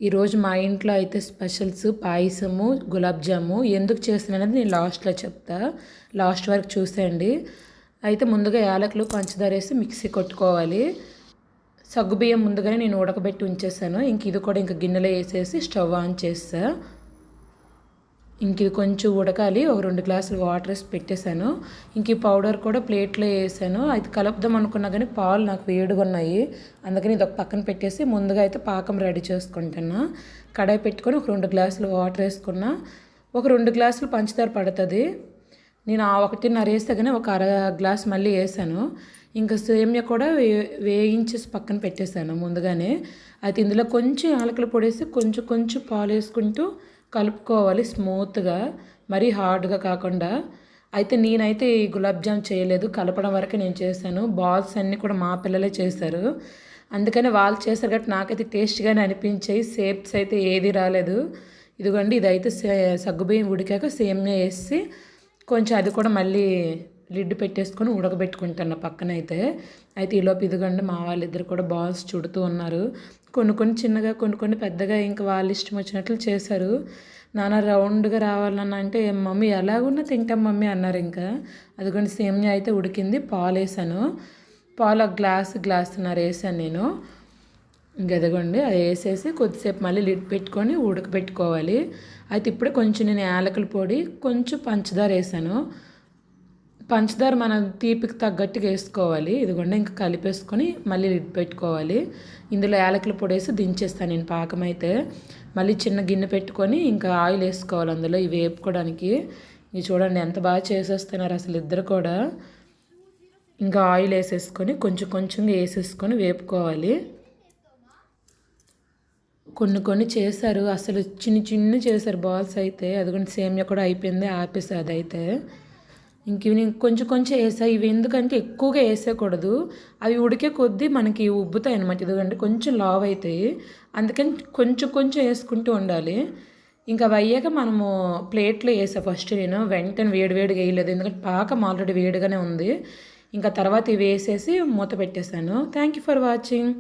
ఈరోజు మా ఇంట్లో అయితే స్పెషల్స్ పాయసము, గులాబ్ జాము ఎందుకు చేస్తున్నాననేది నేను లాస్ట్‌లో చెప్తా. లాస్ట్ వరకు చూసేయండి. అయితే ముందుగా యాలకులు, పంచదార ఏసి మిక్సీ కొట్టుకోవాలి. సగ్గుబియ్యం ముందుగానే నేను ఉడకబెట్టి ఉంచేసాను. ఇది కూడా గిన్నెలో ఏసేసి స్టవ్ ఆన్ చేస్తా. ఇది కొంచెం ఉడకాలి. ఒక 2 గ్లాసులు వాటర్ ఏసి పెట్టేశాను. ఈ పౌడర్ కూడా ప్లేట్‌లో ఏసాను. అయితే కలుపుదాం అనుకున్నా గానీ పాలు నాకు వేడిగున్నాయి. అందుకని ఇదొక పక్కన పెట్టేసి ముందుగా అయితే పాకం రెడీ చేసుకుంటున్నా. కడాయి పెట్టుకొని ఒక 2 గ్లాసులు వాటర్ ఏసుకున్నా. ఒక 2 గ్లాసులు పంచదార పడతది. నేను ఆ 1:30 ఏస్తే గానీ ఒక అర గ్లాస్ మళ్ళీ ఏసాను. సేమియా కూడా వేయించేసి పక్కన పెట్టేశాను ముందుగానే. అయితే ఇందులో కొంచెం యాలకుల పొడేసి కొంచెం కొంచెం పాలేసుకుంటూ కలుపుకోవాలి స్మూత్‌గా. మరీ హార్డ్‌గా కాకుండా. అయితే నేనైతే ఈ గులాబ్ జామ్ చేయలేదు. కలపడం వరకే నేను చేశాను. బాల్స్ అన్నీ కూడా మా పిల్లలే చేశారు. అందుకని వాళ్ళు చేశారు కాబట్టి నాకైతే టేస్ట్‌గానే అనిపించాయి. షేప్స్ అయితే ఏది రాలేదు. ఇదిగోండి ఇదైతే సగ్గుబియ్యం ఉడికాక సేమియా ఏసి కొంచెం అది కూడా మళ్ళీ లిడ్ పెట్టేసుకొని ఉడకబెట్టుకుంటున్నా పక్కనైతే. అయితే ఈలోపు ఇదిగోండి మా వాళ్ళిద్దరు కూడా బాల్స్ చుడుతూ ఉన్నారు. కొన్ని చిన్నగా, కొన్ని పెద్దగా ఇంకా వాళ్ళ ఇష్టం వచ్చినట్లు చేశారు. నాన్న రౌండ్‌గా రావాలన్నా అంటే, మమ్మీ ఎలాగున్నా తింటాం మమ్మీ అన్నారు ఇంకా. అదిగోండి సేమియా అయితే ఉడికింది. పాలేసాను. పాలు గ్లాసున్నర ఏసాను నేను. అదిగోండి అది వేసేసి కొద్దిసేపు మళ్ళీ లిడ్ పెట్టుకొని ఉడకబెట్టుకోవాలి. అయితే ఇప్పుడే కొంచెం నేను యాలకుల పొడి, కొంచెం పంచదార వేసాను. పంచదార మనం తీపికి తగ్గట్టుగా వేసుకోవాలి. ఇదిగోండి కలిపేసుకొని మళ్ళీ లిడ్ పెట్టుకోవాలి. ఇందులో యాలకుల పొడి వేసి దించేస్తాను నేను పాకం అయితే. మళ్ళీ చిన్న గిన్నె పెట్టుకొని ఆయిల్ వేసుకోవాలి అందులో ఇవి వేపుకోవడానికి. ఇవి చూడండి ఎంత బాగా చేసేస్తున్నారు అసలు ఇద్దరు కూడా. ఆయిల్ వేసేసుకొని కొంచెంగా వేసేసుకొని వేపుకోవాలి. కొన్ని చేశారు అసలు చిన్ని చేశారు బాల్స్ అయితే. అదిగోండి సేమియా కూడా అయిపోయింది, ఆపేసా అదైతే. ఇవి నేను కొంచెం వేసా. ఇవి ఎందుకంటే ఎక్కువగా వేసేయకూడదు. అవి ఉడికే కొద్దీ మనకి ఉబ్బుతాయి అనమాట. ఇదిగోండి కొంచెం లావ్ అవుతాయి. అందుకని కొంచెం వేసుకుంటూ ఉండాలి. అవి అయ్యాక మనము ప్లేట్లో వేసా ఫస్ట్ నేను. వెంటనే వేడిగా వేయలేదు. ఎందుకంటే పాకం ఆల్రెడీ వేడిగానే ఉంది. తర్వాత ఇవి వేసేసి మూత పెట్టేశాను. Thank you for watching.